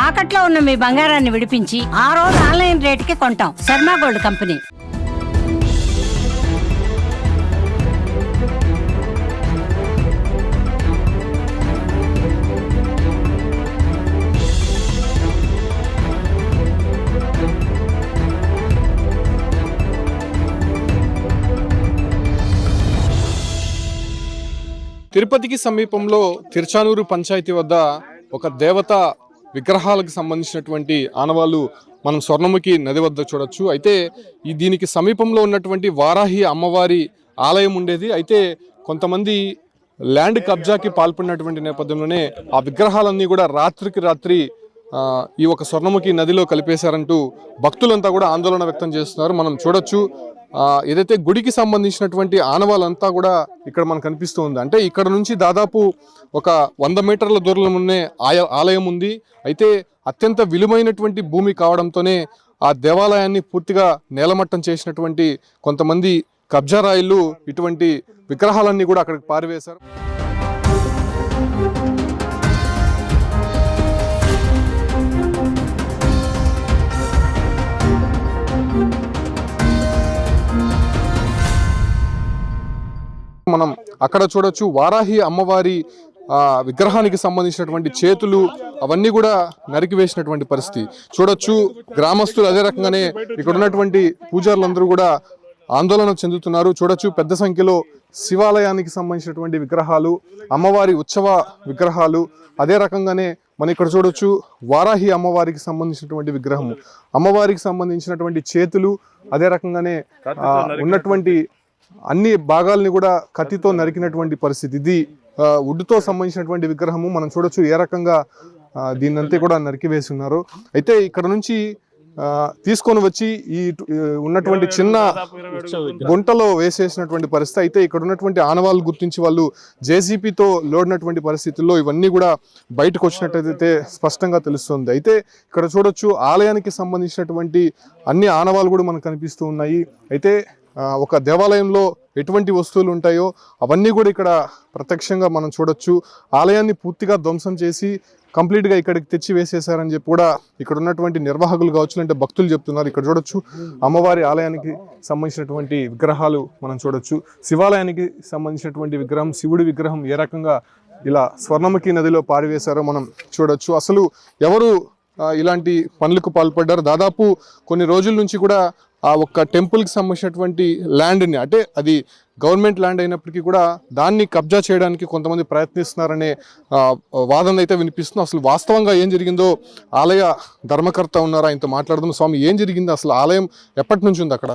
తాకట్లో ఉన్న మీ బంగారాన్ని విడిపించి ఆ రోజు ఆన్లైన్ రేటుకి కొంటాం. Sharma gold company. తిరుపతికి సమీపంలో తిరుచానూరు పంచాయతీ వద్ద ఒక దేవత విగ్రహాలకు సంబంధించినటువంటి ఆనవాళ్ళు మనం స్వర్ణముఖి నది వద్ద చూడొచ్చు. అయితే దీనికి సమీపంలో ఉన్నటువంటి వారాహి అమ్మవారి ఆలయం ఉండేది. అయితే కొంతమంది ల్యాండ్ కబ్జాకి పాల్పడినటువంటి నేపథ్యంలోనే ఆ విగ్రహాలన్నీ కూడా రాత్రికి రాత్రి ఈ ఒక స్వర్ణముఖి నదిలో కలిపేశారంటూ భక్తులంతా కూడా ఆందోళన వ్యక్తం చేస్తున్నారు. మనం చూడొచ్చు ఏదైతే గుడికి సంబంధించినటువంటి ఆనవాళ్ళంతా కూడా ఇక్కడ మనకు కనిపిస్తూ ఉంది. అంటే ఇక్కడ నుంచి దాదాపు ఒక 100 మీటర్ల దూరంలోనే ఆలయం ఉంది. అయితే అత్యంత విలువైనటువంటి భూమి కావడంతోనే ఆ దేవాలయాన్ని పూర్తిగా నేలమట్టం చేసినటువంటి కొంతమంది కబ్జారాయిలు ఇటువంటి విగ్రహాలన్నీ కూడా అక్కడికి పారివేశారు. మనం అక్కడ చూడొచ్చు వారాహి అమ్మవారి విగ్రహానికి సంబంధించినటువంటి చేతులు అవన్నీ కూడా నరికివేసినటువంటి పరిస్థితి చూడొచ్చు. గ్రామస్తులు అదే రకంగానే ఇక్కడ ఉన్నటువంటి పూజారులందరూ కూడా ఆందోళన చెందుతున్నారు. చూడొచ్చు పెద్ద సంఖ్యలో శివాలయానికి సంబంధించినటువంటి విగ్రహాలు, అమ్మవారి ఉత్సవ విగ్రహాలు, అదే రకంగానే మనం ఇక్కడ చూడొచ్చు వారాహి అమ్మవారికి సంబంధించినటువంటి విగ్రహము, అమ్మవారికి సంబంధించినటువంటి చేతులు, అదే రకంగానే ఉన్నటువంటి అన్ని భాగాల్ని కూడా కత్తితో నరికినటువంటి పరిస్థితి. ఇది వుడ్తో సంబంధించినటువంటి విగ్రహము. మనం చూడొచ్చు ఏ రకంగా దీన్నంతా కూడా నరికివేసి ఉన్నారు. అయితే ఇక్కడ నుంచి తీసుకొని వచ్చి ఈ ఉన్నటువంటి చిన్న గుంటలో వేసేసినటువంటి పరిస్థితి. అయితే ఇక్కడ ఉన్నటువంటి ఆనవాళ్ళు గుర్తించి వాళ్ళు జేసీపీతో లోడినటువంటి పరిస్థితుల్లో ఇవన్నీ కూడా బయటకు వచ్చినట్టయితే స్పష్టంగా తెలుస్తుంది. అయితే ఇక్కడ చూడొచ్చు ఆలయానికి సంబంధించినటువంటి అన్ని ఆనవాళ్ళు కూడా మనకు కనిపిస్తూ ఉన్నాయి. అయితే ఒక దేవాలయంలో ఎటువంటి వస్తువులు ఉంటాయో అవన్నీ కూడా ఇక్కడ ప్రత్యక్షంగా మనం చూడొచ్చు. ఆలయాన్ని పూర్తిగా ధ్వంసం చేసి కంప్లీట్గా ఇక్కడికి తెచ్చి వేసేసారని చెప్పి కూడా ఇక్కడ ఉన్నటువంటి నిర్వాహకులు కావచ్చు, అంటే భక్తులు చెప్తున్నారు. ఇక్కడ చూడొచ్చు అమ్మవారి ఆలయానికి సంబంధించినటువంటి విగ్రహాలు మనం చూడొచ్చు. శివాలయానికి సంబంధించినటువంటి విగ్రహం, శివుడి విగ్రహం ఏ రకంగా ఇలా స్వర్ణముఖి నదిలో పారివేశారో మనం చూడొచ్చు. అసలు ఎవరు ఇలాంటి పనులకు పాల్పడ్డారు? దాదాపు కొన్ని రోజుల నుంచి కూడా ఆ ఒక్క టెంపుల్కి సంబంధించినటువంటి ల్యాండ్ని, అంటే అది గవర్నమెంట్ ల్యాండ్ అయినప్పటికీ కూడా దాన్ని కబ్జా చేయడానికి కొంతమంది ప్రయత్నిస్తున్నారనే వాదన అయితే వినిపిస్తుంది. అసలు వాస్తవంగా ఏం జరిగిందో ఆలయ ధర్మకర్త ఉన్నారా, ఆయనతో మాట్లాడదాం. స్వామి, ఏం జరిగింది అసలు? ఆలయం ఎప్పటి నుంచి ఉంది అక్కడ?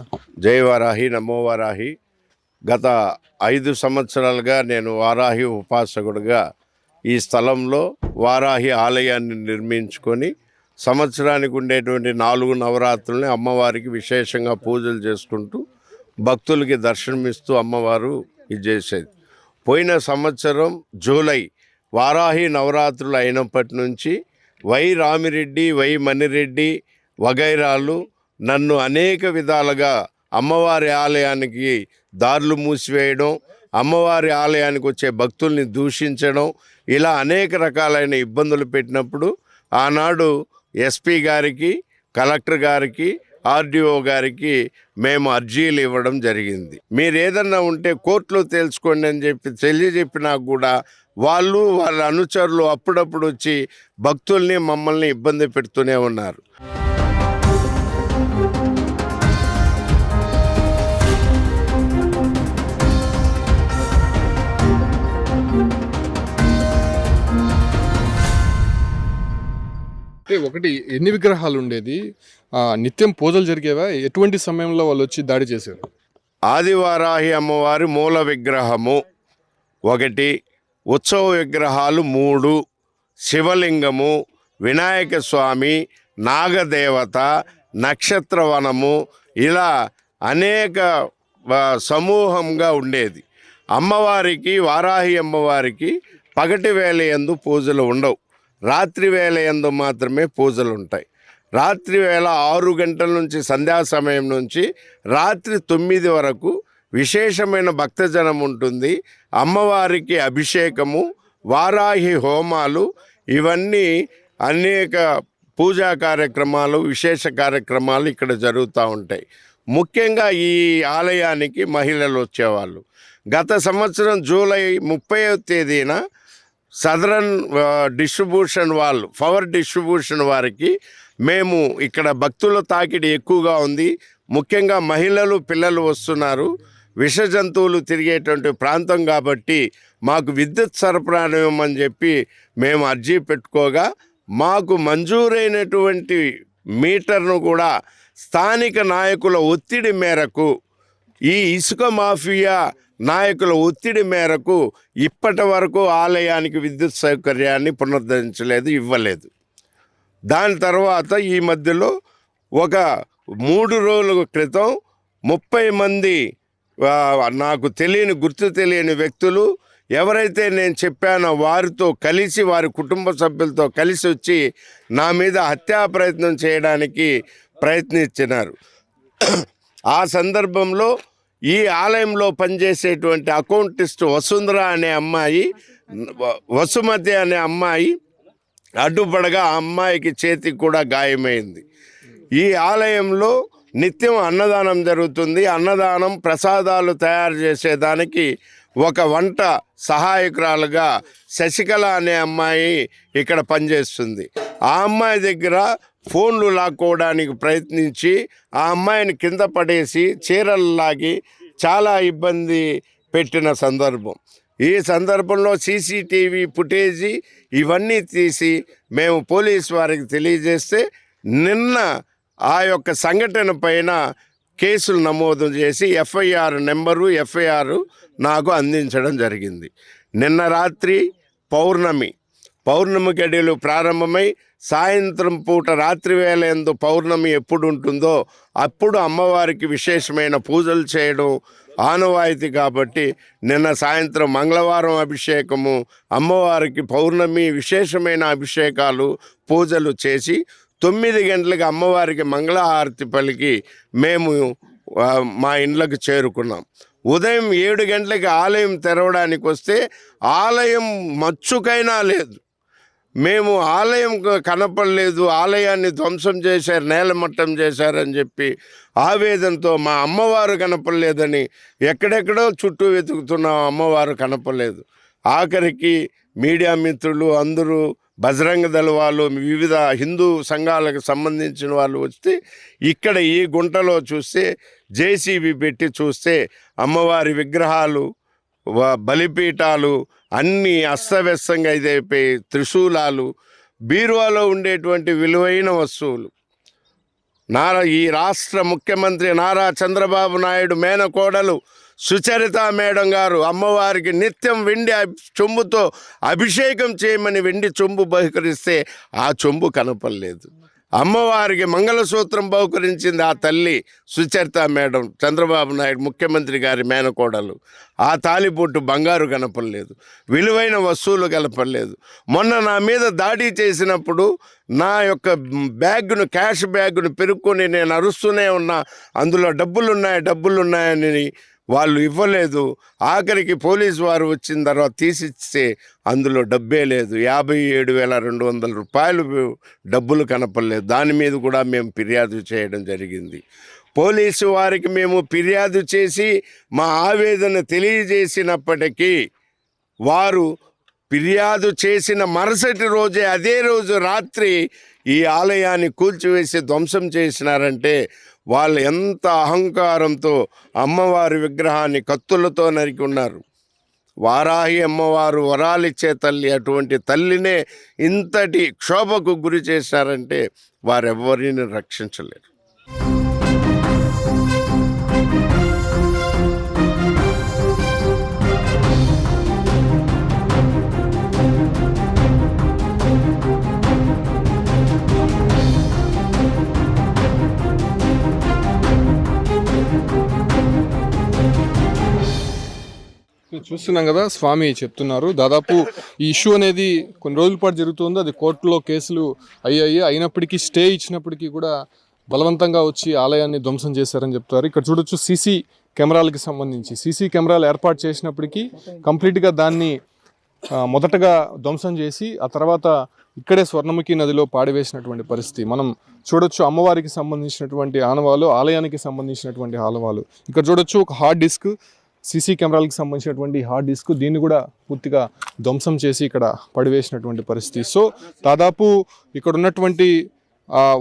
జై వారాహి, నమో వారాహి. గత 5 సంవత్సరాలుగా నేను వారాహి ఉపాసకుడుగా ఈ స్థలంలో వారాహి ఆలయాన్ని నిర్మించుకొని సంవత్సరానికి ఉండేటువంటి 4 నవరాత్రుల్ని అమ్మవారికి విశేషంగా పూజలు చేసుకుంటూ భక్తులకి దర్శనమిస్తూ అమ్మవారు ఇది చేసేది. పోయిన సంవత్సరం జూలై వారాహి నవరాత్రులు అయినప్పటి నుంచి వై రామిరెడ్డి, వై మణిరెడ్డి వగైరాలు నన్ను అనేక విధాలుగా అమ్మవారి ఆలయానికి దారులు మూసివేయడం, అమ్మవారి ఆలయానికి వచ్చే భక్తుల్ని దూషించడం, ఇలా అనేక రకాలైన ఇబ్బందులు పెట్టినప్పుడు ఆనాడు ఎస్పీ గారికి, కలెక్టర్ గారికి, ఆర్డీఓ గారికి మేము అర్జీలు ఇవ్వడం జరిగింది. మీరు ఏదన్నా ఉంటే కోర్టులో తేల్చుకోండి అని చెప్పి తెలియజెప్పినా కూడా వాళ్ళు వాళ్ళ అనుచరులు అప్పుడప్పుడు వచ్చి భక్తుల్ని మమ్మల్ని ఇబ్బంది పెడుతూనే ఉన్నారు. ఒకటి ఎన్ని విగ్రహాలు ఉండేది? నిత్యం పూజలు జరిగేవా? ఎటువంటి సమయంలో వాళ్ళు వచ్చి దాడి చేశారు? ఆదివారాహి అమ్మవారి మూల విగ్రహము 1, ఉత్సవ విగ్రహాలు 3, శివలింగము, వినాయక స్వామి, నాగదేవత, నక్షత్రవనము, ఇలా అనేక సమూహంగా ఉండేది. అమ్మవారికి, వారాహి అమ్మవారికి పగటి వేళ యందు పూజలు ఉండవు, రాత్రి వేళ యందు మాత్రమే పూజలు ఉంటాయి. రాత్రి వేళ 6 గంటల నుంచి సంధ్యా సమయం నుంచి రాత్రి 9 వరకు విశేషమైన భక్తజనం ఉంటుంది. అమ్మవారికి అభిషేకము, వారాహి హోమాలు, ఇవన్నీ అనేక పూజా కార్యక్రమాలు, విశేష కార్యక్రమాలు ఇక్కడ జరుగుతూ ఉంటాయి. ముఖ్యంగా ఈ ఆలయానికి మహిళలు వచ్చేవాళ్ళు. గత సంవత్సరం జూలై 30వ తేదీన సదరన్ డిస్ట్రిబ్యూషన్ వాళ్ళు, పవర్ డిస్ట్రిబ్యూషన్ వారికి మేము ఇక్కడ భక్తుల తాకిడి ఎక్కువగా ఉంది, ముఖ్యంగా మహిళలు పిల్లలు వస్తున్నారు, విష జంతువులు తిరిగేటువంటి ప్రాంతం కాబట్టి మాకు విద్యుత్ సరఫరా ఇవ్వమని చెప్పి మేము అర్జీ పెట్టుకోగా మాకు మంజూరైనటువంటి మీటర్ను కూడా స్థానిక నాయకుల ఒత్తిడి మేరకు, ఈ ఇసుక మాఫియా నాయకుల ఒత్తిడి మేరకు ఇప్పటి వరకు ఆలయానికి విద్యుత్ సౌకర్యాన్ని పునరుద్ధరించలేదు, ఇవ్వలేదు. దాని తర్వాత ఈ మధ్యలో ఒక 3 రోజుల క్రితం 30 మంది నాకు గుర్తు తెలియని వ్యక్తులు ఎవరైతే నేను చెప్పానో వారితో కలిసి, వారి కుటుంబ సభ్యులతో కలిసి వచ్చి నా మీద హత్యా ప్రయత్నం చేయడానికి ప్రయత్నించినారు. ఆ సందర్భంలో ఈ ఆలయంలో పనిచేసేటువంటి అకౌంటిస్ట్ వసుంధర అనే అమ్మాయి, వసుమతి అనే అమ్మాయి అడ్డుపడగా ఆ అమ్మాయికి చేతికి కూడా గాయమైంది. ఈ ఆలయంలో నిత్యం అన్నదానం జరుగుతుంది. అన్నదానం ప్రసాదాలు తయారు చేసేదానికి ఒక వంట సహాయకురాలుగా శశికళ అనే అమ్మాయి ఇక్కడ పనిచేస్తుంది. ఆ అమ్మాయి దగ్గర ఫోన్లు లాక్కోవడానికి ప్రయత్నించి ఆ అమ్మాయిని కింద పడేసి చీరలు లాగి చాలా ఇబ్బంది పెట్టిన సందర్భం. ఈ సందర్భంలో సీసీటీవీ ఫుటేజీ ఇవన్నీ తీసి మేము పోలీసు వారికి తెలియజేస్తే నిన్న ఆ యొక్క సంఘటన పైన కేసులు నమోదు చేసి ఎఫ్ఐఆర్ నెంబరు, ఎఫ్ఐఆర్ నాకు అందించడం జరిగింది. నిన్న రాత్రి పౌర్ణమి గడియలు ప్రారంభమై సాయంత్రం పూట రాత్రి వేళ యందు పౌర్ణమి ఎప్పుడు ఉంటుందో అప్పుడు అమ్మవారికి విశేషమైన పూజలు చేయడం ఆనవాయితీ కాబట్టి నిన్న సాయంత్రం మంగళవారం అభిషేకము, అమ్మవారికి పౌర్ణమి విశేషమైన అభిషేకాలు, పూజలు చేసి 9 గంటలకు అమ్మవారికి మంగళహారతి పలికి మేము మా ఇండ్లకు చేరుకున్నాం. ఉదయం 7 గంటలకి ఆలయం తెరవడానికి వస్తే ఆలయం మచ్చుకైనా లేదు. మేము ఆలయం కనపడలేదు, ఆలయాన్ని ధ్వంసం చేశారు, నేలమట్టం చేశారని చెప్పి ఆవేదనతో మా అమ్మవారు కనపడలేదని ఎక్కడెక్కడో చుట్టూ వెతుకుతున్నాం, అమ్మవారు కనపడలేదు. ఆఖరికి మీడియా మిత్రులు అందరూ, బజరంగ దళ వాళ్ళు, వివిధ హిందూ సంఘాలకు సంబంధించిన వాళ్ళు వస్తే ఇక్కడ ఈ గుంటలో చూస్తే జేసీబీ పెట్టి చూస్తే అమ్మవారి విగ్రహాలు, బలిపీఠాలు అన్నీ అస్తవ్యస్తంగా ఇదైపోయి, త్రిశూలాలు, బీరువాలో ఉండేటువంటి విలువైన వస్తువులు. ఈ రాష్ట్ర ముఖ్యమంత్రి నారా చంద్రబాబు నాయుడు మేనకోడలు సుచరిత మేడం గారు అమ్మవారికి నిత్యం వెండి చెంబుతో అభిషేకం చేయమని వెండి చెంబు బహుకరిస్తే ఆ చెంబు కనపడలేదు. అమ్మవారికి మంగళసూత్రం బహుకరించింది ఆ తల్లి సుచరిత మేడం, చంద్రబాబు నాయుడు ముఖ్యమంత్రి గారి మేనకోడలు. ఆ తాలిబొట్టు బంగారు కనపడలేదు, విలువైన వస్తువులు కనపడలేదు. మొన్న నా మీద దాడి చేసినప్పుడు నా యొక్క బ్యాగ్ను, క్యాష్ బ్యాగ్ను పెరుక్కొని నేను అరుస్తూనే ఉన్నా, అందులో డబ్బులున్నాయని వాళ్ళు ఇవ్వలేదు. ఆఖరికి పోలీసు వారు వచ్చిన తర్వాత తీసిస్తే అందులో డబ్బే లేదు. 57,200 రూపాయలు డబ్బులు కనపడలేదు. దాని మీద కూడా మేము ఫిర్యాదు చేయడం జరిగింది. పోలీసు వారికి మేము ఫిర్యాదు చేసి మా ఆవేదన తెలియజేసినప్పటికీ వారు ఫిర్యాదు చేసిన మరుసటి రోజే, అదే రోజు రాత్రి ఈ ఆలయాన్ని కూల్చివేసి ధ్వంసం చేసినారంటే వాళ్ళు ఎంత అహంకారంతో అమ్మవారి విగ్రహాన్ని కత్తులతో నరికి ఉన్నారు. వారాహి అమ్మవారు వరాలిచ్చే తల్లి, అటువంటి తల్లినే ఇంతటి క్షోభకు గురి చేశారంటే వారెవ్వరిని రక్షించలేరు. చూస్తున్నాం కదా, స్వామి చెప్తున్నారు దాదాపు ఈ ఇష్యూ అనేది కొన్ని రోజుల పాటు జరుగుతుంది. అది కోర్టులో కేసులు అయినప్పటికీ స్టే ఇచ్చినప్పటికీ కూడా బలవంతంగా వచ్చి ఆలయాన్ని ధ్వంసం చేశారని చెప్తారు. ఇక్కడ చూడొచ్చు సీసీ కెమెరాలకి సంబంధించి సీసీ కెమెరాలు ఏర్పాటు చేసినప్పటికీ కంప్లీట్గా దాన్ని మొదటగా ధ్వంసం చేసి ఆ తర్వాత ఇక్కడే స్వర్ణముఖి నదిలో పాడివేసినటువంటి పరిస్థితి మనం చూడొచ్చు. అమ్మవారికి సంబంధించినటువంటి ఆనవాలు, ఆలయానికి సంబంధించినటువంటి ఆనవాలు. ఇక్కడ చూడొచ్చు ఒక హార్డ్ డిస్క్, సీసీ కెమెరాలకు సంబంధించినటువంటి హార్డ్ డిస్క్, దీన్ని కూడా పూర్తిగా ధ్వంసం చేసి ఇక్కడ పడివేసినటువంటి పరిస్థితి. సో దాదాపు ఇక్కడ ఉన్నటువంటి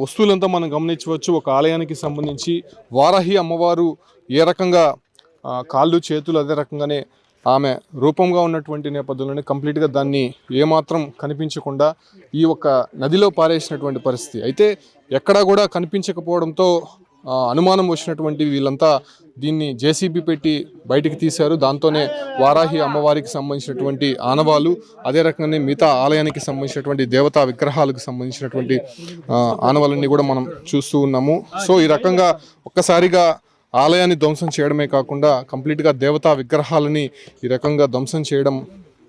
వస్తువులంతా మనం గమనించవచ్చు. ఒక ఆలయానికి సంబంధించి వారాహి అమ్మవారు ఏ రకంగా కాళ్ళు చేతులు అదే రకంగానే ఆమె రూపంగా ఉన్నటువంటి నేపథ్యంలోనే కంప్లీట్గా దాన్ని ఏమాత్రం కనిపించకుండా ఈ ఒక్క నదిలో పారేసినటువంటి పరిస్థితి. అయితే ఎక్కడా కూడా కనిపించకపోవడంతో అనుమానం వచ్చినటువంటి వీళ్ళంతా దీన్ని జేసీబీ పెట్టి బయటికి తీశారు. దాంతోనే వారాహి అమ్మవారికి సంబంధించినటువంటి ఆనవాలు, అదే రకంగానే మిగతా ఆలయానికి సంబంధించినటువంటి దేవతా విగ్రహాలకు సంబంధించినటువంటి ఆనవాలన్నీ కూడా మనం చూస్తూ ఉన్నాము. సో ఈ రకంగా ఒక్కసారిగా ఆలయాన్ని ధ్వంసం చేయడమే కాకుండా కంప్లీట్గా దేవతా విగ్రహాలని ఈ రకంగా ధ్వంసం చేయడం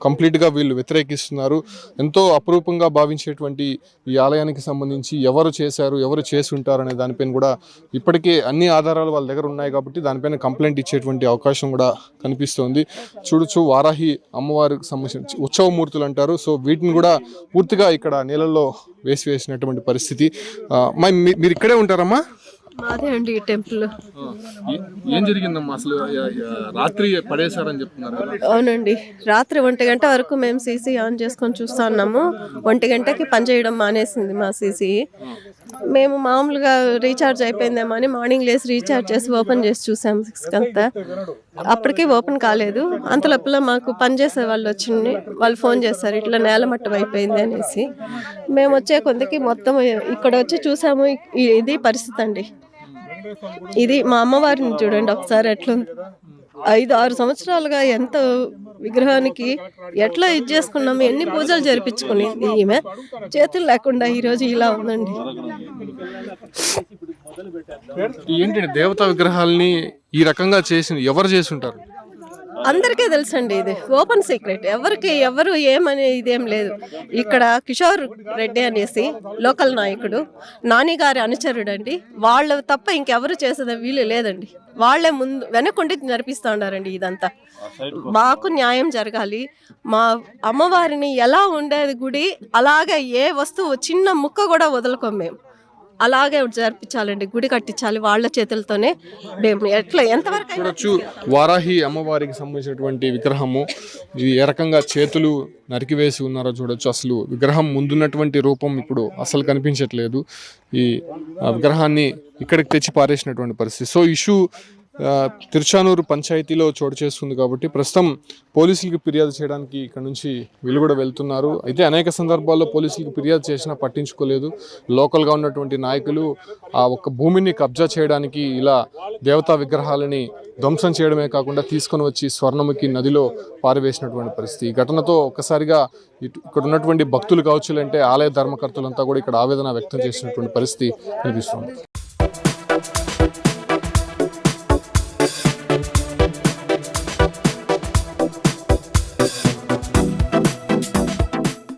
కంప్లీట్గా వీళ్ళు వ్యతిరేకిస్తున్నారు. ఎంతో అపురూపంగా భావించేటువంటి ఈ ఆలయానికి సంబంధించి ఎవరు చేశారు, ఎవరు చేసి ఉంటారు అనే దానిపైన కూడా ఇప్పటికే అన్ని ఆధారాలు వాళ్ళ దగ్గర ఉన్నాయి కాబట్టి దానిపైన కంప్లైంట్ ఇచ్చేటువంటి అవకాశం కూడా కనిపిస్తోంది. చూడొచ్చు వారాహి అమ్మవారికి సంబంధించిన ఉత్సవమూర్తులు అంటారు. సో వీటిని కూడా పూర్తిగా ఇక్కడ నీళ్ళల్లో వేసినటువంటి పరిస్థితి. మీరు ఇక్కడే ఉంటారమ్మా? అదే అండి టెంపుల్. ఏం జరిగిందమ్మా అసలు? రాత్రి పడేశారని చెప్తున్నారు. అవునండి, రాత్రి 1 గంట వరకు మేము సీసీ ఆన్ చేసుకొని చూస్తా ఉన్నాము. 1 గంటకి పనిచేయడం మానేసింది మా సీసీ. మేము మామూలుగా రీఛార్జ్ అయిపోయిందేమో అని మార్నింగ్ లేసి రీఛార్జ్ చేసి ఓపెన్ చేసి చూసాము 6 అంతా. అప్పటికి ఓపెన్ కాలేదు. అంతలోపల మాకు పనిచేసే వాళ్ళు వచ్చింది, వాళ్ళు ఫోన్ చేస్తారు ఇట్లా నేలమట్టం అయిపోయింది అనేసి. మేము వచ్చే కొందకి మొత్తం ఇక్కడ వచ్చి చూసాము. ఇది పరిస్థితి అండి. ఇది మా అమ్మవారిని చూడండి ఒకసారి ఎట్లుంది. 5-6 సంవత్సరాలుగా ఎంత విగ్రహానికి ఎట్లా ఇది చేసుకున్నాము, ఎన్ని పూజలు జరిపించుకునేది ఈమె, చేతులు లేకుండా ఈరోజు ఇలా ఉందండి. ఏంటి దేవతా విగ్రహాలని ఈ రకంగా చేసింది ఎవరు చేసి ఉంటారు? అందరికీ తెలుసండి, ఇది ఓపెన్ సీక్రెట్. ఎవరు ఏమనే ఇదేం లేదు. ఇక్కడ కిషోర్ రెడ్డి అనేసి లోకల్ నాయకుడు, నాని గారి అనుచరుడు అండి. వాళ్ళు తప్ప ఇంకెవరు చేసేది వీలు లేదండి. వాళ్ళే ముందు వెనకుండి నడిపిస్తూ ఉన్నారండి ఇదంతా. మాకు న్యాయం జరగాలి. మా అమ్మవారిని ఎలా ఉండేది గుడి అలాగే ఏ వస్తువు చిన్న ముక్క కూడా వదులుకోం మేము. అలాగే జరిపించాలండి, గుడి కట్టించాలి వాళ్ళ చేతులతోనే. మేము ఎట్లా ఎంతవరకు చూడొచ్చు వారాహి అమ్మవారికి సంబంధించినటువంటి విగ్రహము. ఇది ఏ రకంగా చేతులు నరికివేసి ఉన్నారో చూడొచ్చు. అసలు విగ్రహం ముందున్నటువంటి రూపం ఇప్పుడు అసలు కనిపించట్లేదు. ఈ విగ్రహాన్ని ఇక్కడికి తెచ్చి పారేసినటువంటి పరిస్థితి. సో ఇష్యూ తిరుచానూరు పంచాయతీలో చోటు చేస్తుంది కాబట్టి ప్రస్తుతం పోలీసులకి ఫిర్యాదు చేయడానికి ఇక్కడ నుంచి వీళ్ళు కూడా వెళ్తున్నారు. అయితే అనేక సందర్భాల్లో పోలీసులకి ఫిర్యాదు చేసినా పట్టించుకోలేదు. లోకల్గా ఉన్నటువంటి నాయకులు ఆ ఒక్క భూమిని కబ్జా చేయడానికి ఇలా దేవతా విగ్రహాలని ధ్వంసం చేయడమే కాకుండా తీసుకొని వచ్చి స్వర్ణముఖి నదిలో పారవేసినటువంటి పరిస్థితి. ఈ ఘటనతో ఒక్కసారిగా ఇక్కడ ఉన్నటువంటి భక్తులు కావచ్చు, అంటే ఆలయ ధర్మకర్తలంతా కూడా ఇక్కడ ఆవేదన వ్యక్తం చేసినటువంటి పరిస్థితి కనిపిస్తుంది.